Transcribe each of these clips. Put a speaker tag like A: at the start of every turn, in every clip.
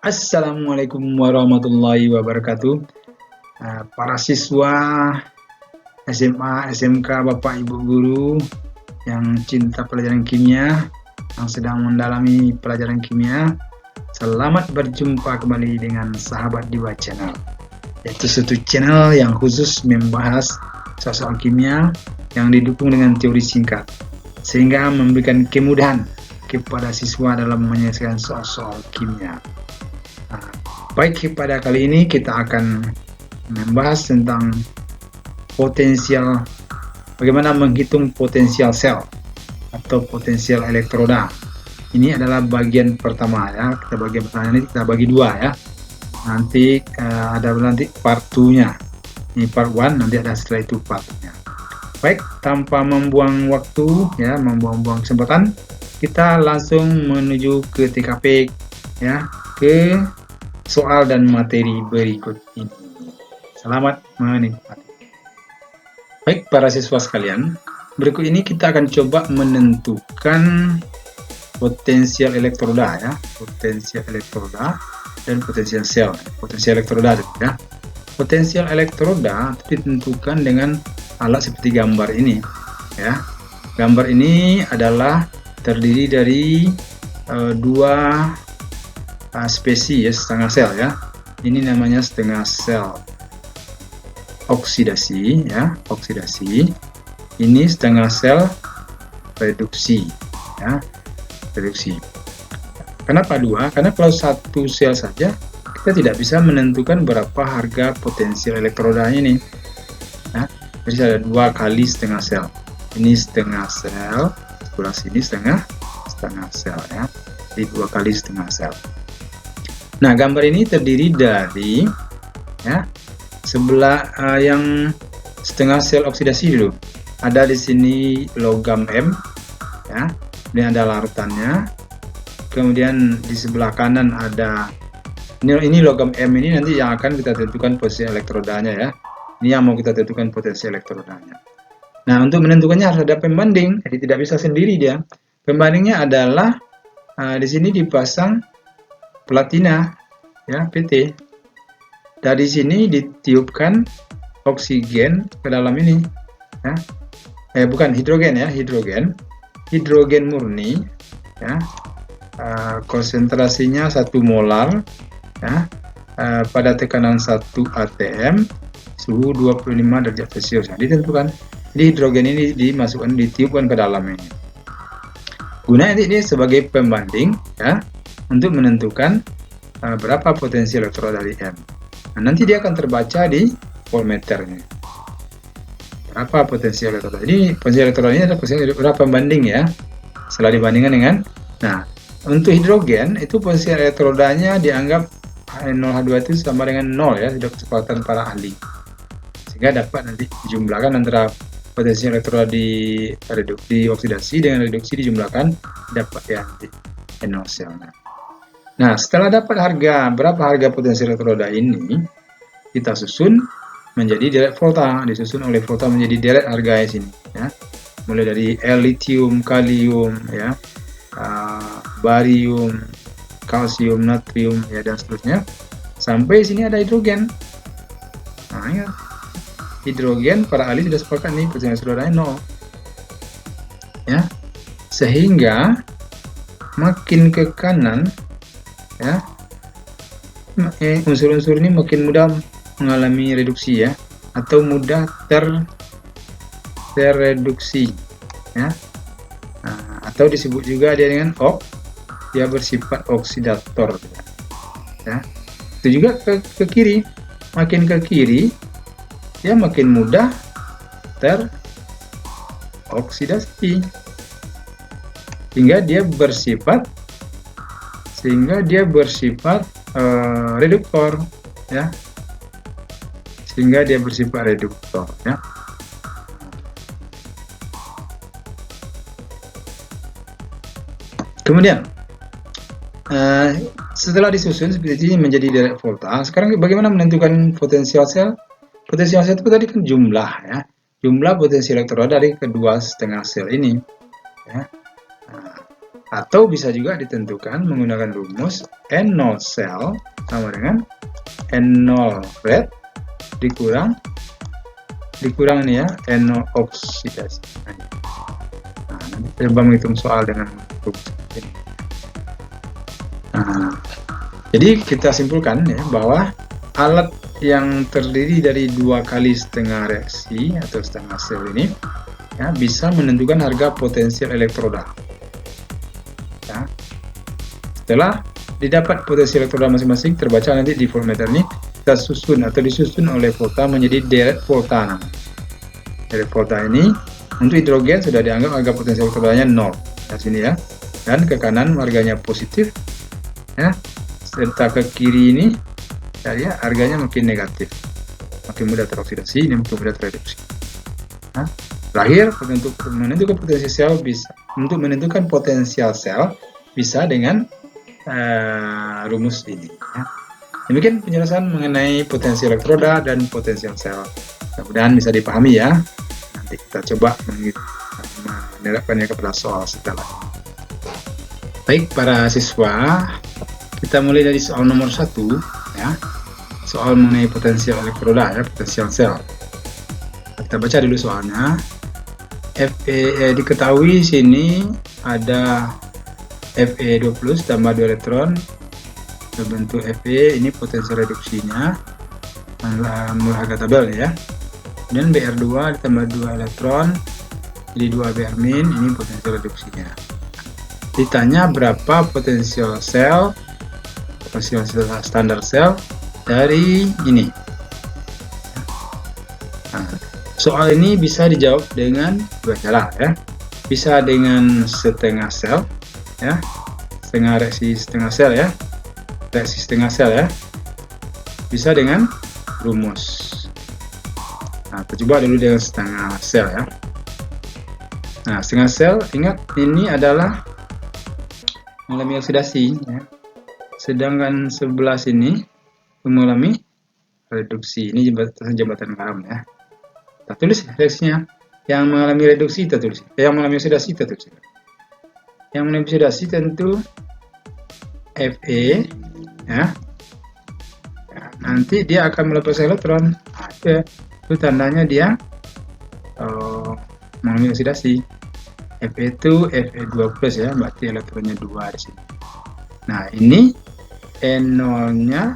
A: Assalamualaikum warahmatullahi wabarakatuh. Para siswa SMA, SMK, Bapak Ibu guru yang cinta pelajaran kimia, yang sedang mendalami pelajaran kimia, selamat berjumpa kembali dengan Sahabat Diwa Channel, yaitu satu channel yang khusus membahas soal kimia yang didukung dengan teori singkat, sehingga memberikan kemudahan kepada siswa dalam menyelesaikan soal-soal kimia. Baik, pada kali ini kita akan membahas tentang potensial, bagaimana menghitung potensial sel atau potensial elektroda. Ini adalah bagian pertama ya. Bagian pertama ini kita bagi dua ya. Nanti ada part 2-nya. Ini part 1, nanti ada setelah itu part 2-nya. Baik, tanpa membuang waktu ya, membuang kesempatan, kita langsung menuju ke TKP ya, ke soal dan materi berikut ini. Selamat menikmati. Baik, para siswa sekalian, berikut ini kita akan coba menentukan potensial elektroda ya, potensial elektroda dan potensial sel. Potensial elektroda ya. Potensial elektroda ditentukan dengan alat seperti gambar ini ya. Gambar ini adalah terdiri dari dua spesies setengah sel ya. Ini namanya setengah sel oksidasi ya, oksidasi. Ini setengah sel reduksi ya, reduksi. Kenapa dua? Karena kalau satu sel saja kita tidak bisa menentukan berapa harga potensial elektroda ini ya. Jadi ada dua kali setengah sel. Ini setengah sel, sebelah sini setengah sel ya. Jadi dua kali setengah sel. Nah, gambar ini terdiri dari ya, sebelah yang setengah sel oksidasi dulu. Ada di sini logam M ya. Ini ada larutannya. Kemudian di sebelah kanan ada ini logam M ini nanti yang akan kita tentukan posisi elektrodanya ya. Ini yang mau kita tentukan potensi elektrodanya. Nah, untuk menentukannya harus ada pembanding. Jadi tidak bisa sendiri dia. Pembandingnya adalah di sini dipasang platina ya, PT. Dari sini ditiupkan oksigen ke dalam ini ya. Bukan hidrogen ya, hidrogen murni ya. Konsentrasinya 1 molar ya, pada tekanan 1 atm, suhu 25 derajat Celcius. Nah, ditentukan. Jadi hidrogen ini dimasukkan, ditiupkan ke dalam ini. Gunanya ini sebagai pembanding ya, untuk menentukan berapa potensi elektroda dari M. Nah, nanti dia akan terbaca di voltmeternya. Berapa potensi elektroda? Ini potensi elektroda ini adalah berapa pembanding ya. Setelah dibandingkan dengan, nah untuk hidrogen itu potensi elektrodanya dianggap H0H2 itu sama dengan 0 ya, sudah kesepakatan para ahli. Sehingga dapat nanti dijumlahkan antara potensi elektroda di oksidasi dengan reduksi dijumlahkan, dapat ya nanti N0 sel. Nah, setelah dapat berapa harga potensi elektroda ini, kita susun menjadi deret volta, disusun oleh volta menjadi deret harga di sini ya. Mulai dari lithium, kalium ya, barium, kalsium, natrium ya, dan seterusnya sampai sini ada hidrogen. Nah, ya. Hidrogen para ahli sudah sepakat nih potensi elektrodanya 0 ya. Sehingga makin ke kanan ya, unsur-unsur ini makin mudah mengalami reduksi ya, atau mudah terreduksi ya. Nah, atau disebut juga dia dengan dia bersifat oksidator ya. Itu juga ke kiri, makin ke kiri dia makin mudah teroksidasi sehingga dia bersifat reduktor ya, ya. Kemudian setelah disusun seperti ini menjadi deret volta, sekarang bagaimana menentukan potensial sel? Potensial sel itu tadi kan jumlah ya, jumlah potensi elektroda dari kedua setengah sel ini ya. Nah, Atau bisa juga ditentukan menggunakan rumus N0 sel sama dengan N0 red dikurang nih ya N0 oksidasi. Nah, nanti coba menghitung soal dengan rumus ini. Nah, jadi kita simpulkan ya bahwa alat yang terdiri dari 2 kali setengah reaksi atau setengah sel ini ya, bisa menentukan harga potensial elektroda. Ya. Setelah didapat potensial elektroda masing-masing, terbaca nanti di voltmeter ini kita susun atau disusun oleh volta menjadi deret volta. Deret volta ini untuk hidrogen sudah dianggap harga potensial elektrodanya 0 di sini ya, dan ke kanan harganya positif ya, serta ke kiri ini ya, harganya makin negatif, makin mudah teroksidasi, ini makin mudah tereduksi. Nah, terakhir untuk menentukan potensial sel bisa dengan rumus ini ya. Demikian penjelasan mengenai potensial elektroda dan potensial sel. Mudah-mudahan bisa dipahami ya. Nanti kita coba menerapkannya kepada soal setelah. Baik para siswa, kita mulai dari soal nomor 1 ya. Soal mengenai potensial elektroda ya, potensial sel. Kita baca dulu soalnya. Diketahui sini ada Fe20 tambah 2 elektron berbentuk Fe, ini potensial reduksinya menurut harga tabel ya. Kemudian Br2 ditambah 2 elektron jadi 2 Br min, ini potensial reduksinya. Ditanya berapa potensial sel, potensial standar sel dari ini. Nah, soal ini bisa dijawab dengan dua cara ya. Bisa dengan setengah sel ya, reaksi setengah sel ya, bisa dengan rumus. Nah, kita coba dulu dengan setengah sel ya. Nah, setengah sel, ingat ini adalah mengalami oksidasi ya. Sedangkan sebelah sini mengalami reduksi. Ini jembatan garam ya. Kita tulis reaksinya. Yang mengalami reduksi kita tulis. Yang mengalami oksidasi kita tulis. Yang mengalami oksidasi tentu Fe ya. Nanti dia akan melepas elektron. Itu tandanya dia mengalami oksidasi. Fe itu Fe2+ ya, berarti elektronnya 2 di sini. Nah, ini N0-nya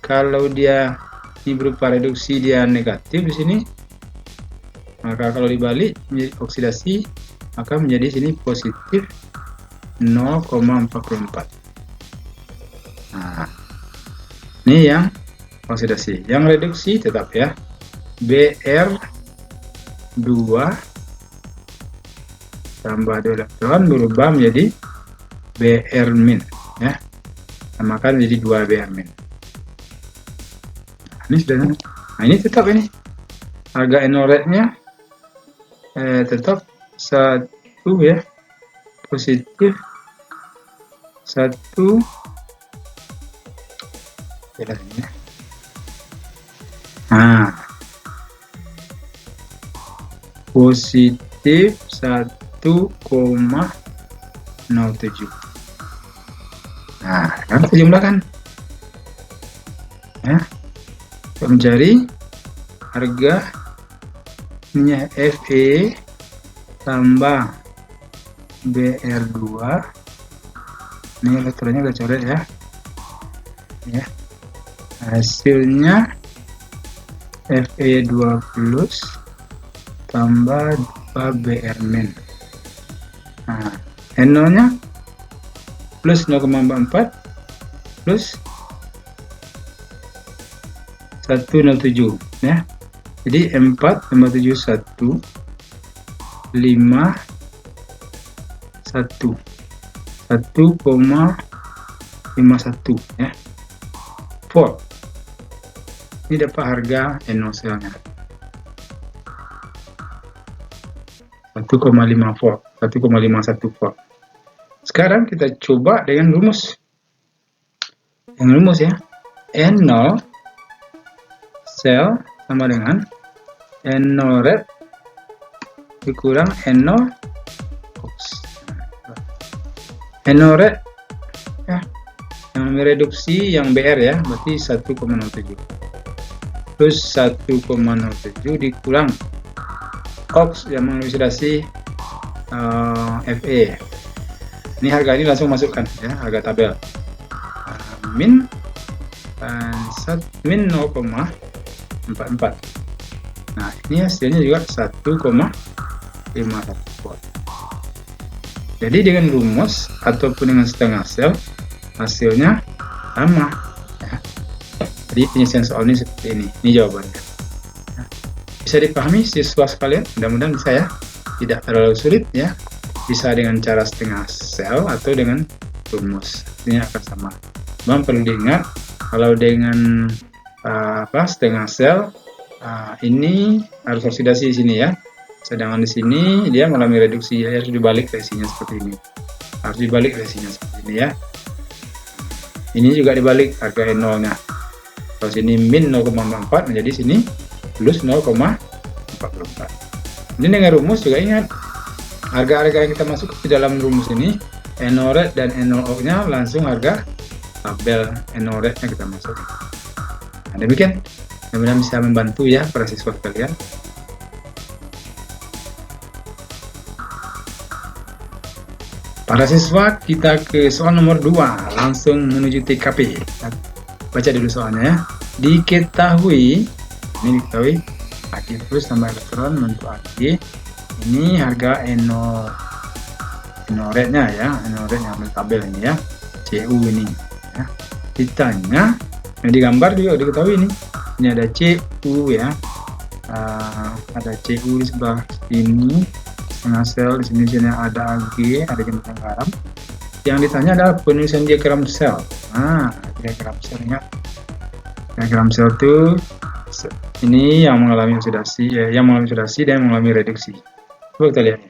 A: kalau dia ini berupa reduksi dia negatif di sini. Maka kalau dibalik menjadi oksidasi, maka menjadi sini positif 0,44. Nah, ini yang oksidasi. Yang reduksi tetap ya, Br2 tambah 2 elektron berubah menjadi Br min ya, samakan menjadi 2 Br min. Nah, ini sudah. Nah, ini tetap ini harga enoretnya tetap 1 ya, positif 1 ya. Nah, positif 1,07. Nah, kan kita jumlahkan ya, untuk mencari harga minyak Fe tambah Br2. Ini elektronnya udah coret ya. Ya, hasilnya Fe2+ tambah 2 Br min. Nah, NO nya plus 0,44 plus 107 ya. Jadi 4 tambah 7 1 5 1 1,51 ya, volt. Ini dapat harga NO selnya 1,5 volt, 1,51 volt. Sekarang kita coba dengan rumus. Dengan rumus ya, N0 sel sama dengan N0 red dikurang N0 ox. Enoret ya, yang reduksi yang BR ya, berarti 1,07 plus 1,07 dikurang ox yang mengoxidasi Fe. Ini harga ini langsung masukkan ya, harga tabel min 0,44. Nah, ini hasilnya juga 1,51 volt. Jadi dengan rumus ataupun dengan setengah sel hasilnya sama ya. Jadi penyelesaian soal ini seperti ini jawabannya ya. Bisa dipahami siswa sekalian, mudah-mudahan bisa ya, tidak terlalu sulit ya, bisa dengan cara setengah sel atau dengan rumus, ini akan sama. Memang perlu diingat kalau dengan setengah sel ini harus oksidasi di sini ya, sedangkan di sini dia mengalami reduksi ya, harus dibalik reaksinya seperti ini, harus dibalik reaksinya seperti ini ya. Ini juga dibalik harga N0 nya, kalau sini min 0,44 menjadi sini plus 0,44. Ini dengan rumus juga ingat harga-harga yang kita masuk ke dalam rumus ini, N0 dan N0 nya langsung harga tabel N0 nya kita masuk. Nah, demikian, mudah-mudahan bisa membantu ya para siswa sekalian. Para siswa, kita ke soal nomor 2, langsung menuju TKP. Baca dulu soalnya ya. Diketahui, ini diketahui Ag plus tambah elektron bentuk Ag. Ini harga NO rate-nya ya, NO rate yang tabel ini ya, Cu ini ya. Ditanya, nah di gambar juga diketahui ini ada Cu ya, ada Cu di sebelah sini, setengah sel di sini ada Ag, ada bintang garam. Yang ditanya adalah penulisan diagram sel. Nah, diagram selnya, diagram sel itu ini yang mengalami oksidasi, yang mengalami oksidasi dan mengalami reduksi. Coba kita lihat.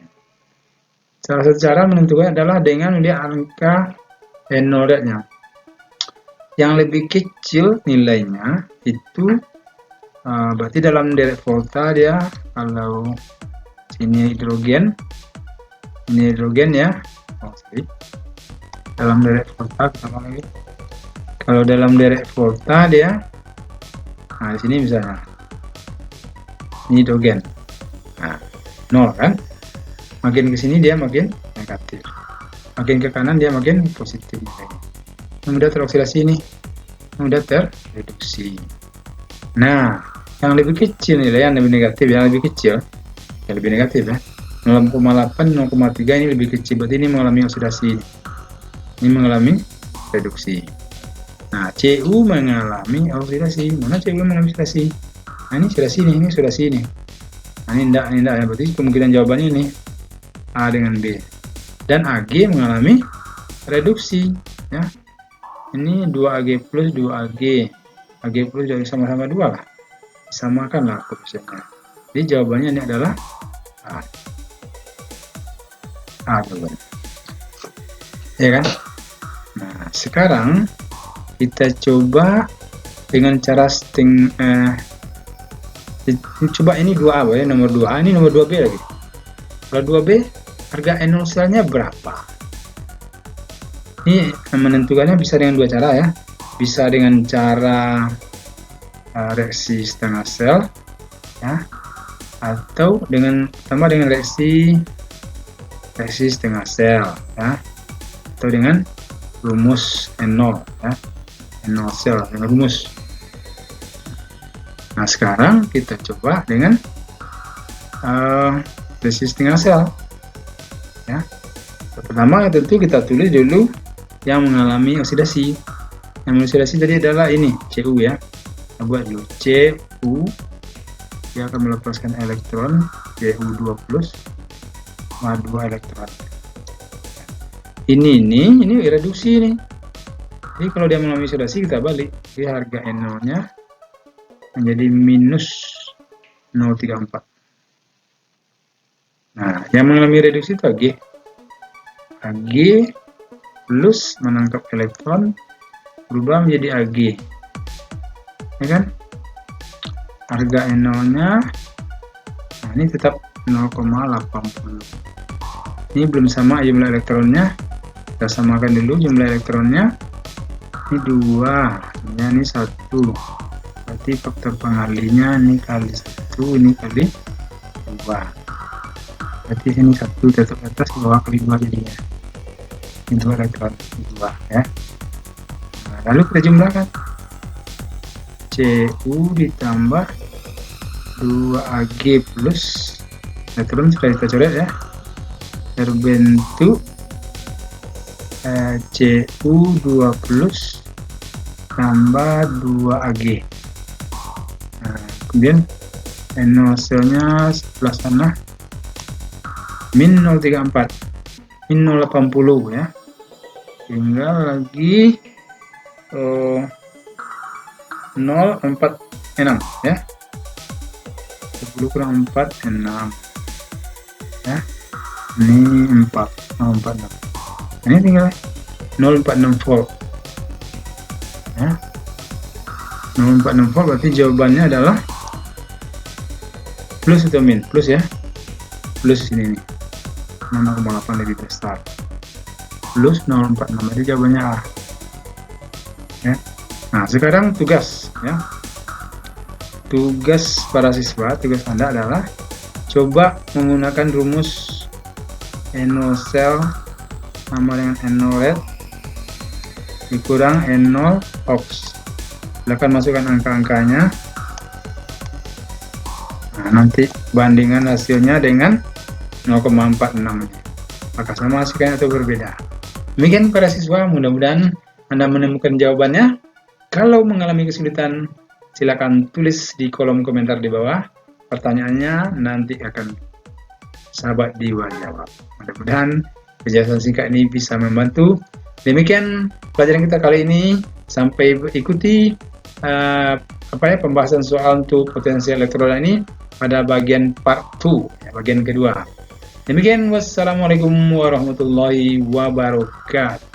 A: Salah satu cara menentukan adalah dengan melihat angka NO rate-nya. Yang lebih kecil nilainya itu berarti dalam direct volta dia, kalau sini hidrogen, ini hidrogen ya. Dalam direct volta lagi. Kalau dalam direct volta dia, nah di sini misalnya ini hidrogen, nah 0 kan, makin ke sini dia makin negatif, makin ke kanan dia makin positif. Mudah teroksidasi ini, mudah terreduksi. Nah, yang lebih kecil nilai yang lebih negatif, yang lebih kecil, yang lebih negatif ya, 0,8, 0,3 ini lebih kecil, berarti ini mengalami oksidasi, ini mengalami reduksi. Nah, Cu mengalami oksidasi. Mana Cu mengalami oksidasi? Nah, ini sudah sini, ini sudah sini. Nah, ini enggak ya, berarti kemungkinan jawabannya ini A dengan B. Dan Ag mengalami reduksi ya. Ini 2Ag plus 2Ag. Ag plus jadi sama-sama 2 lah. Samakan lah koefisiennya. Jadi jawabannya ini adalah A. A jawabannya. Ya kan? Nah, sekarang kita coba dengan cara coba ini 2A ya, nomor 2A, ini nomor 2B lagi. Kalau 2B harga NO selnya berapa? Ini menentukannya bisa dengan dua cara ya. Bisa dengan cara reaksi setengah sel ya, atau dengan reaksi setengah sel ya, atau dengan rumus N0 ya, N0 sel dengan rumus. Nah, sekarang kita coba dengan reaksi setengah sel ya. Pertama tentu kita tulis dulu yang mengalami oksidasi. Yang oksidasi tadi adalah ini Cu ya. Kita buat dulu Cu, dia akan melepaskan elektron Cu2+, 2 elektron. Ini reduksi nih. Jadi kalau dia mengalami oksidasi kita balik, jadi harga NO nya menjadi minus 0,34. Nah, yang mengalami reduksi itu Ag. Ag plus menangkap elektron berubah menjadi Ag, ya kan? Harga NO nya, nah ini tetap 0,80. Ini belum sama jumlah elektronnya, Kita samakan dulu jumlah elektronnya. Ini 2, ini 1. Berarti faktor pengalinya ini kali 1, ini kali 2. Berarti sini 1 tetap atas, bawah kali 2 jadinya. Ini 2 elektron, 2 ya. Nah, lalu kita jumlahkan. Cu ditambah 2Ag plus elektron sudah kita coret ya, terbentuk Cu2 plus tambah 2Ag. Nah, kemudian NO selnya sebelah sana min 034, min 080 ya, tinggal lagi 046 ya, 10 kurang 4 6 ya, ini 4 046, ini tinggal 046 volt ya. 046 volt berarti jawabannya adalah plus atau min? Plus ya, plus sini nih 0,8 lebih besar, plus 046, jadi jawabannya A ya. Nah, sekarang tugas ya, tugas para siswa, tugas Anda adalah coba menggunakan rumus NO cell sama dengan NO LED dikurang NO ox. Silakan masukkan angka-angkanya. Nah, nanti bandingkan hasilnya dengan 0,46. Apakah sama hasilnya atau berbeda? Demikian para siswa, mudah-mudahan Anda menemukan jawabannya. Kalau mengalami kesulitan, silakan tulis di kolom komentar di bawah. Pertanyaannya nanti akan sahabat Diva jawab. Mudah-mudahan penjelasan singkat ini bisa membantu. Demikian pelajaran kita kali ini. Sampai ikuti pembahasan soal untuk potensial elektroda ini pada bagian part 2, bagian kedua. Demikian, wassalamualaikum warahmatullahi wabarakatuh.